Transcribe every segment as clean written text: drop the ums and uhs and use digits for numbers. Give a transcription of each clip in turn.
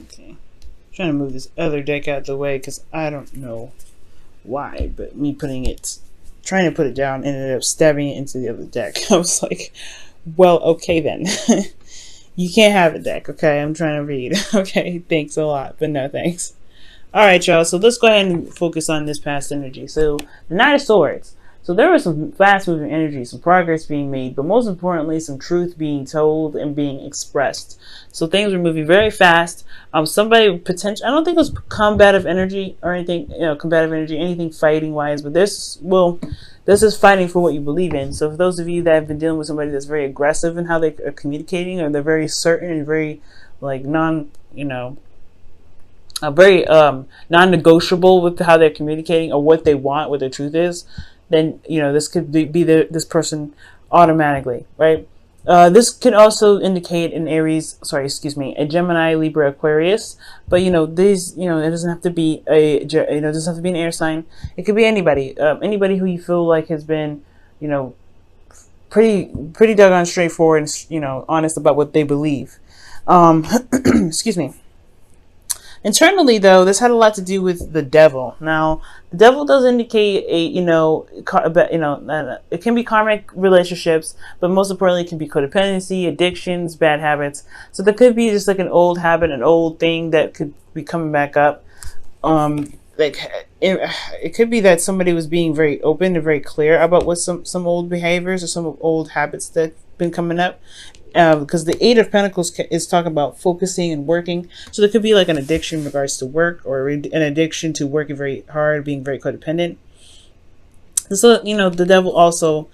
Okay. Trying to move this other deck out of the way because I don't know why, but me trying to put it down, ended up stabbing it into the other deck. I was like, well, okay then. You can't have a deck, okay? I'm trying to read. Okay, thanks a lot, but no thanks. Alright, y'all, so let's go ahead and focus on this past energy. So, the Knight of Swords. So there was some fast-moving energy, some progress being made, but most importantly, some truth being told and being expressed. So things were moving very fast. Somebody potential. I don't think it was combative energy or anything, combative energy, anything fighting-wise, but this is fighting for what you believe in. So for those of you that have been dealing with somebody that's very aggressive in how they are communicating, or they're very certain and very, like, very non-negotiable with how they're communicating or what they want, what their truth is, then this could be this person automatically, right? This could also indicate an a Gemini, Libra, Aquarius, but these, it doesn't have to be it doesn't have to be an air sign. It could be anybody, anybody who you feel like has been, pretty doggone straightforward and honest about what they believe. Excuse me. Internally, though, this had a lot to do with the devil. Now, the devil does indicate it can be karmic relationships, but most importantly, it can be codependency, addictions, bad habits. So there could be just like an old habit, an old thing that could be coming back up. It could be that somebody was being very open and very clear about what some old behaviors or some old habits that been coming up. Because the Eight of Pentacles is talking about focusing and working. So there could be like an addiction in regards to work, or an addiction to working very hard, being very codependent. So, the devil also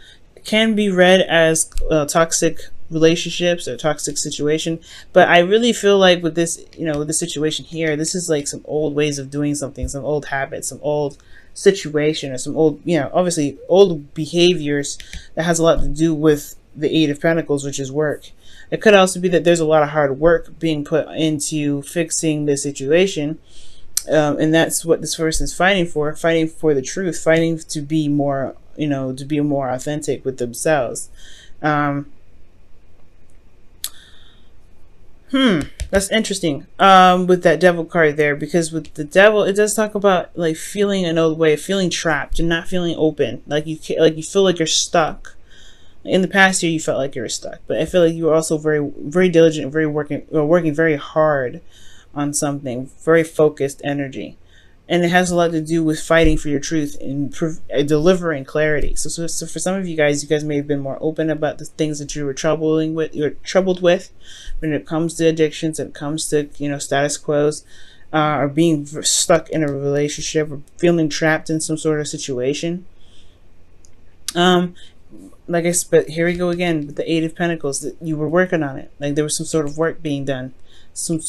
can be read as toxic relationships or toxic situation. But I really feel like with this, with the situation here, this is like some old ways of doing something, some old habits, some old situation, or some old, obviously old behaviors that has a lot to do with the Eight of Pentacles, which is work. It could also be that there's a lot of hard work being put into fixing the situation, and that's what this person is fighting for the truth, fighting to be more, to be more authentic with themselves. That's interesting with that devil card there, because with the devil, it does talk about like feeling an old way, feeling trapped and not feeling open, like you feel like you're stuck. In the past year, you felt like you were stuck, but I feel like you were also very, very diligent, working very hard on something, very focused energy, and it has a lot to do with fighting for your truth and delivering clarity. So for some of you guys may have been more open about the things that you were troubled with, when it comes to addictions, and it comes to status quos, or being stuck in a relationship, or feeling trapped in some sort of situation. But here we go again with the Eight of Pentacles, that you were working on it. Like there was some sort of work being done, some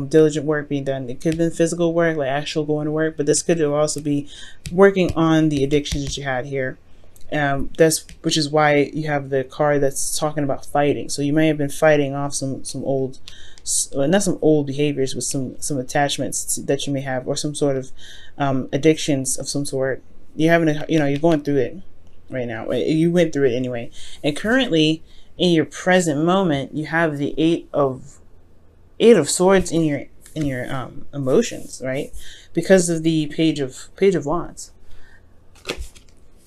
diligent work being done. It could have been physical work, like actual going to work, but this could also be working on the addictions that you had here. Which is why you have the card that's talking about fighting. So you may have been fighting off some old, not some old behaviors, but some attachments that you may have, or some sort of addictions of some sort. You're going through it right now. You went through it anyway, and currently in your present moment, you have the Eight of Swords in your emotions, right? Because of the Page of Wands.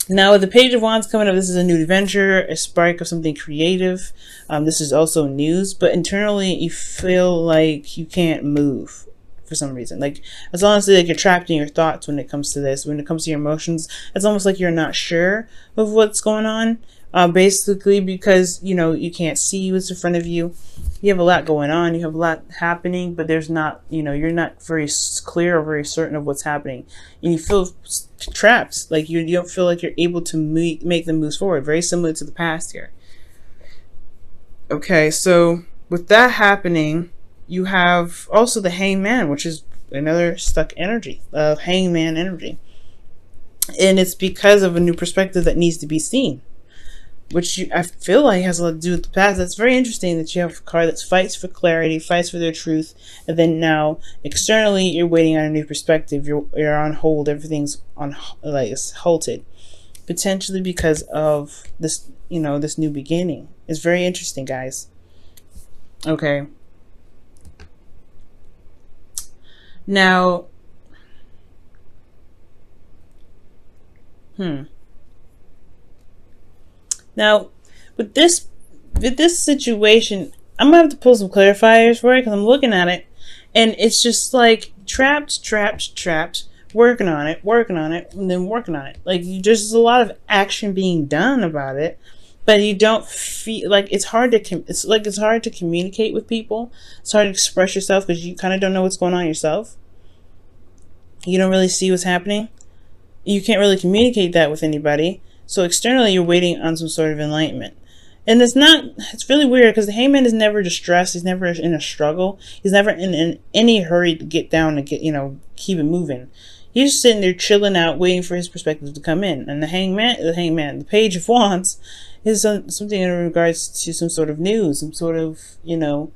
Now with the Page of Wands coming up, this is a new adventure, a spark of something creative. This is also news, but internally you feel like you can't move for some reason. Like it's honestly like you're trapped in your thoughts when it comes to this. When it comes to your emotions, it's almost like you're not sure of what's going on. Basically because you can't see what's in front of you. You have a lot going on. You have a lot happening, but there's not, you're not very clear or very certain of what's happening, and you feel trapped. Like you don't feel like you're able to make the moves forward. Very similar to the past here. Okay, so with that happening, you have also the Hangman, which is another stuck energy, Hangman energy. And it's because of a new perspective that needs to be seen, which I feel like has a lot to do with the past. That's very interesting that you have a card that fights for clarity, fights for their truth, and then now externally you're waiting on a new perspective. You're on hold. Everything's on, like, it's halted, potentially because of this, this new beginning. It's very interesting, guys. Okay. Now, now with this situation, I'm gonna have to pull some clarifiers for it because I'm looking at it, and it's just like trapped, trapped, trapped. Working on it, and then working on it. Like there's a lot of action being done about it, but you don't feel like it's hard to. It's hard to communicate with people. It's hard to express yourself because you kind of don't know what's going on yourself. You don't really see what's happening. You can't really communicate that with anybody. So externally, you're waiting on some sort of enlightenment. And it's really weird because the hangman is never distressed. He's never in a struggle. He's never in any hurry to get down and keep it moving. He's just sitting there chilling out, waiting for his perspective to come in. And the Page of Wands is something in regards to some sort of news, some sort of, new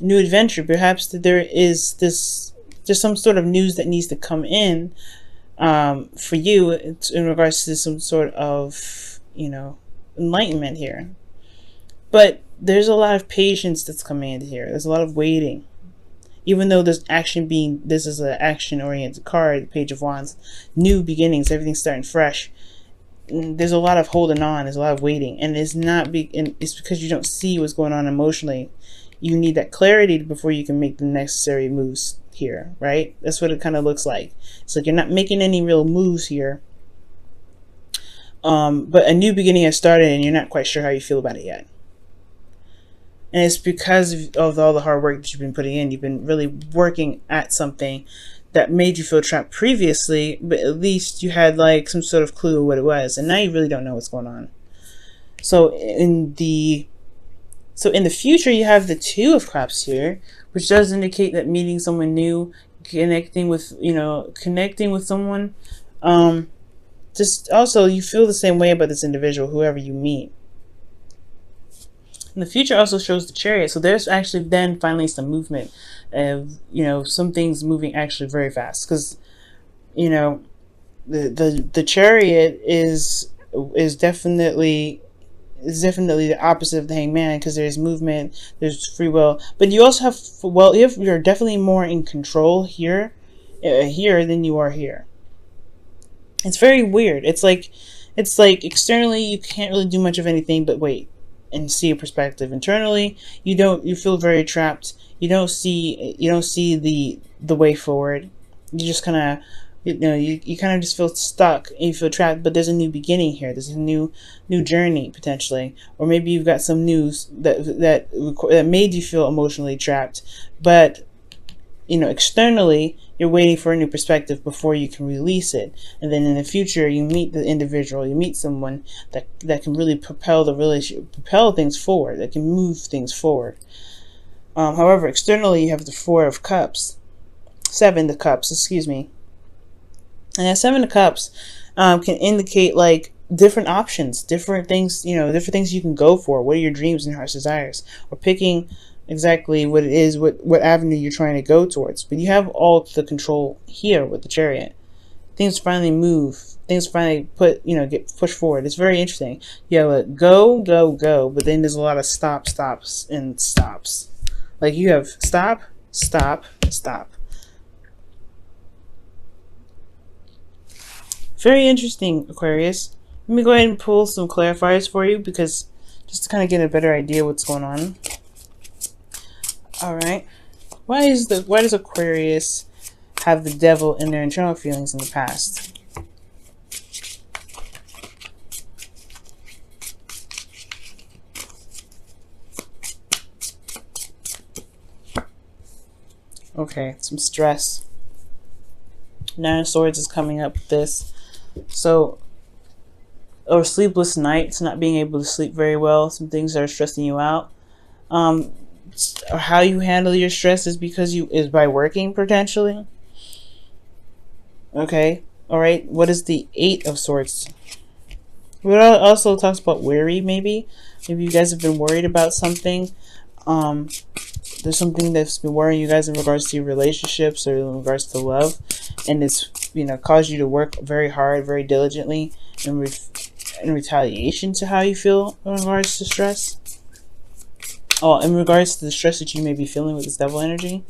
adventure. Perhaps that there's some sort of news that needs to come in for you in regards to some sort of, enlightenment here. But there's a lot of patience that's commanded here. There's a lot of waiting. Even though this is an action-oriented card, the Page of Wands, new beginnings, everything's starting fresh. There's a lot of holding on. There's a lot of waiting, and it's because you don't see what's going on emotionally. You need that clarity before you can make the necessary moves here, right? That's what it kind of looks like. It's like you're not making any real moves here, but a new beginning has started, and you're not quite sure how you feel about it yet. And it's because of all the hard work that you've been putting in. You've been really working at something that made you feel trapped previously, but at least you had like some sort of clue of what it was. And now you really don't know what's going on. So in the future, you have the Two of Cups here, which does indicate that meeting someone new, connecting with someone. Just also, you feel the same way about this individual, whoever you meet. And the future also shows the Chariot, so there's actually then finally some movement of, some things moving actually very fast, because, the Chariot is definitely the opposite of the Hangman, because there's movement, there's free will, but you also have, you're definitely more in control here than you are here. It's very weird. It's like externally you can't really do much of anything but wait and see a perspective. Internally, you feel very trapped. You don't see the way forward. You just kind of, you kind of just feel stuck and you feel trapped, but there's a new beginning here. There's a new journey potentially, or maybe you've got some news that made you feel emotionally trapped, but externally you're waiting for a new perspective before you can release it. And then in the future, you meet the individual, you meet someone that can really propel the relationship, propel things forward, that can move things forward. However, externally, you have the Seven of Cups, excuse me. And that Seven of Cups can indicate like different options, different things, different things you can go for. What are your dreams and heart's desires? Or picking exactly what it is, what avenue you're trying to go towards. But you have all the control here with the Chariot. Things finally move. Things finally get pushed forward. It's very interesting. You have a go, go, go, but then there's a lot of stops, and stops. Like you have stop, stop, stop. Very interesting, Aquarius. Let me go ahead and pull some clarifiers for you, because just to kind of get a better idea what's going on. All right. Why does Aquarius have the Devil in their internal feelings in the past? Okay, some stress. Nine of Swords is coming up with this. So, or sleepless nights, not being able to sleep very well, some things that are stressing you out. Or how you handle your stress is by working potentially. Okay, all right. What is the Eight of Swords? It also talks about worry. Maybe you guys have been worried about something. There's something that's been worrying you guys in regards to your relationships or in regards to love, and it's caused you to work very hard, very diligently, in retaliation to how you feel in regards to stress. Oh, in regards to the stress that you may be feeling with this Devil energy.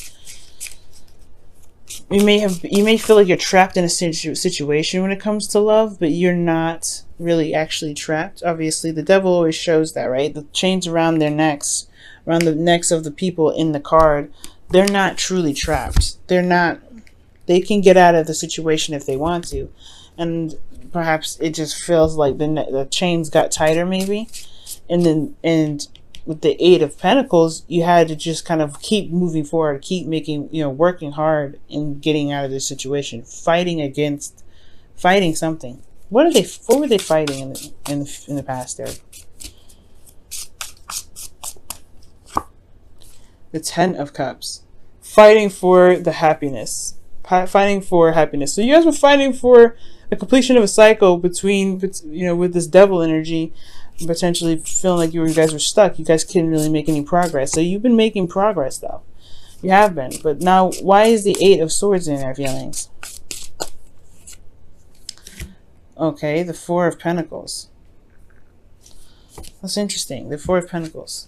you may feel like you're trapped in a situation when it comes to love, but you're not really actually trapped. Obviously, the devil always shows that, right? The chains around their necks, around the necks of the people in the card, they're not truly trapped. They can get out of the situation if they want to. And perhaps it just feels like the chains got tighter, maybe. And with the Eight of Pentacles, you had to just kind of keep moving forward, keep making, working hard and getting out of this situation, fighting something. What were they fighting in the past there? The Ten of Cups, fighting for the happiness, fighting for happiness. So you guys were fighting for the completion of a cycle between, with this devil energy, potentially feeling like you guys were stuck. You guys couldn't really make any progress. So you've been making progress, though. You have been. But now, why is the Eight of Swords in their feelings? Okay, the Four of Pentacles. That's interesting. The Four of Pentacles.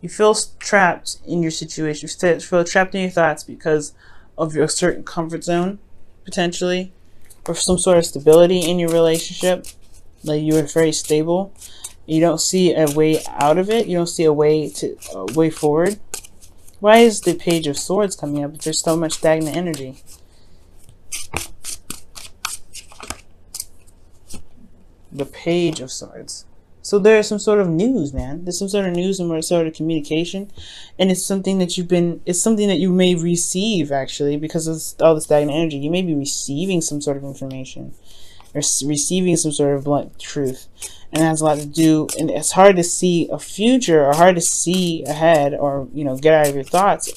You feel trapped in your situation. You feel trapped in your thoughts because of your certain comfort zone, potentially, or some sort of stability in your relationship. Like you were very stable. You don't see a way out of it. You don't see a way forward. Why is the Page of Swords coming up if there's so much stagnant energy? The Page of Swords. So there's some sort of news, man. There's some sort of news and some sort of communication, and it's something that it's something that you may receive, actually, because of all the stagnant energy. You may be receiving some sort of information, or receiving some sort of blunt truth, and it has a lot to do, and it's hard to see a future, or hard to see ahead, or get out of your thoughts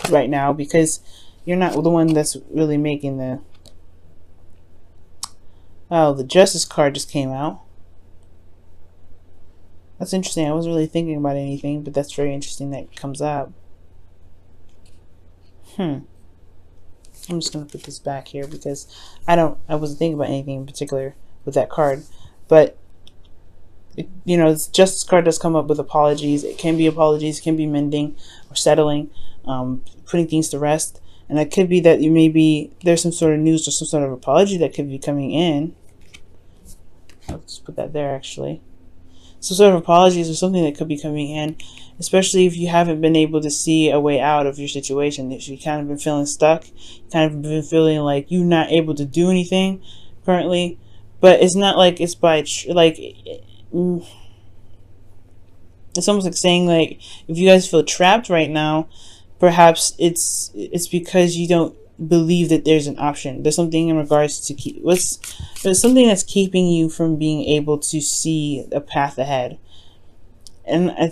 right now, because you're not the one that's really making the Justice card just came out. That's interesting. I wasn't really thinking about anything, but that's very interesting that it comes up. I'm just going to put this back here because I wasn't thinking about anything in particular with that card. But, this Justice card does come up with apologies. It can be apologies, it can be mending or settling, putting things to rest. And that could be that there's some sort of news or some sort of apology that could be coming in. I'll just put that there, actually. Some sort of apologies or something that could be coming in, especially if you haven't been able to see a way out of your situation. If you kind of been feeling stuck, kind of been feeling like you're not able to do anything currently, but it's not like it's it's almost like saying, like, if you guys feel trapped right now, perhaps it's because you don't believe that there's an option. There's something in regards to there's something that's keeping you from being able to see a path ahead, and I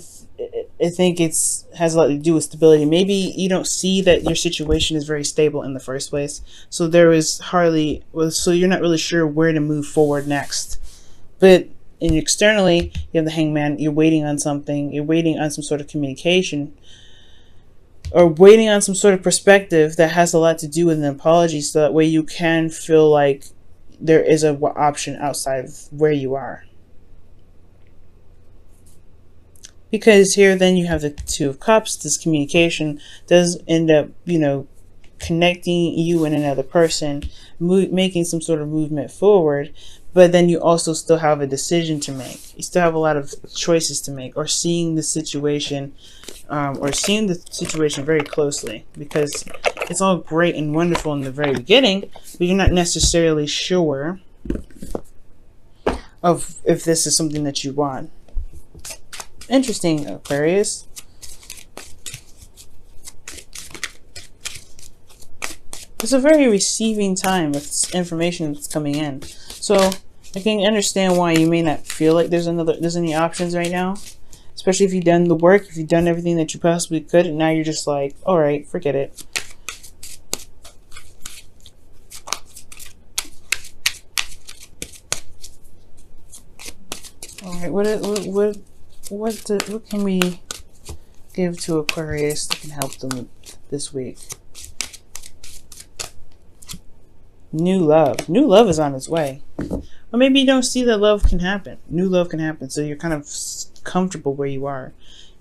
think has a lot to do with stability. Maybe you don't see that your situation is very stable in the first place, so so you're not really sure where to move forward next. But externally, you have the Hangman. You're waiting on something. You're waiting on some sort of communication, or waiting on some sort of perspective that has a lot to do with an apology, so that way you can feel like there is an option outside of where you are. Because here then you have the Two of Cups. This communication does end up, connecting you and another person, making some sort of movement forward. But then you also still have a decision to make. You still have a lot of choices to make, or seeing the situation very closely, because it's all great and wonderful in the very beginning, but you're not necessarily sure of if this is something that you want. Interesting, Aquarius. It's a very receiving time with information that's coming in. So I can understand why you may not feel like there's any options right now. Especially if you've done the work, if you've done everything that you possibly could, and now you're just like, alright, forget it. Alright, what can we give to Aquarius that can help them this week? New love. New love is on its way. Or maybe you don't see that love can happen. New love can happen, so you're kind of comfortable where you are.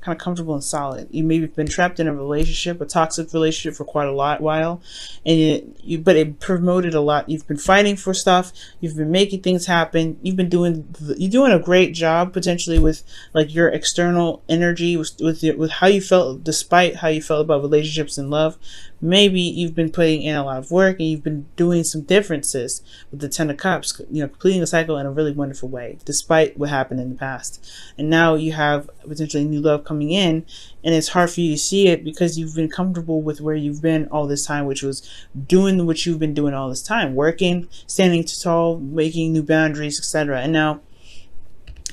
kind of comfortable and solid. You maybe have been trapped in a relationship, a toxic relationship for quite a while, and but it promoted a lot. You've been fighting for stuff. You've been making things happen. You're doing a great job potentially with like your external energy, with how you felt, despite how you felt about relationships and love. Maybe you've been putting in a lot of work and you've been doing some differences with the Ten of Cups, completing a cycle in a really wonderful way, despite what happened in the past. And now you have potentially new love coming in, and it's hard for you to see it because you've been comfortable with where you've been all this time, which was doing what you've been doing all this time, working, standing tall, making new boundaries, etc. And now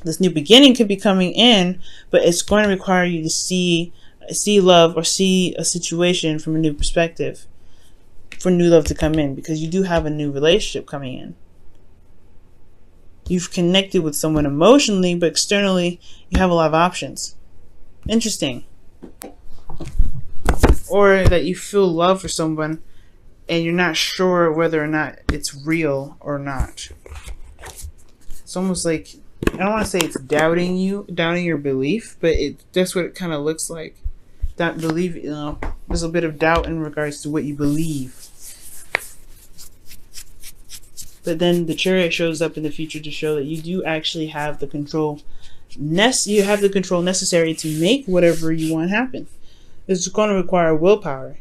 this new beginning could be coming in, but it's going to require you to see love or see a situation from a new perspective for new love to come in, because you do have a new relationship coming in. You've connected with someone emotionally, but externally you have a lot of options. Interesting. Or that you feel love for someone and you're not sure whether or not it's real or not. It's almost like, I don't want to say it's doubting your belief, but that's what it kind of looks like. That belief, there's a bit of doubt in regards to what you believe. But then the Chariot shows up in the future to show that you do actually have the control. You have the control necessary to make whatever you want happen. It's going to require willpower.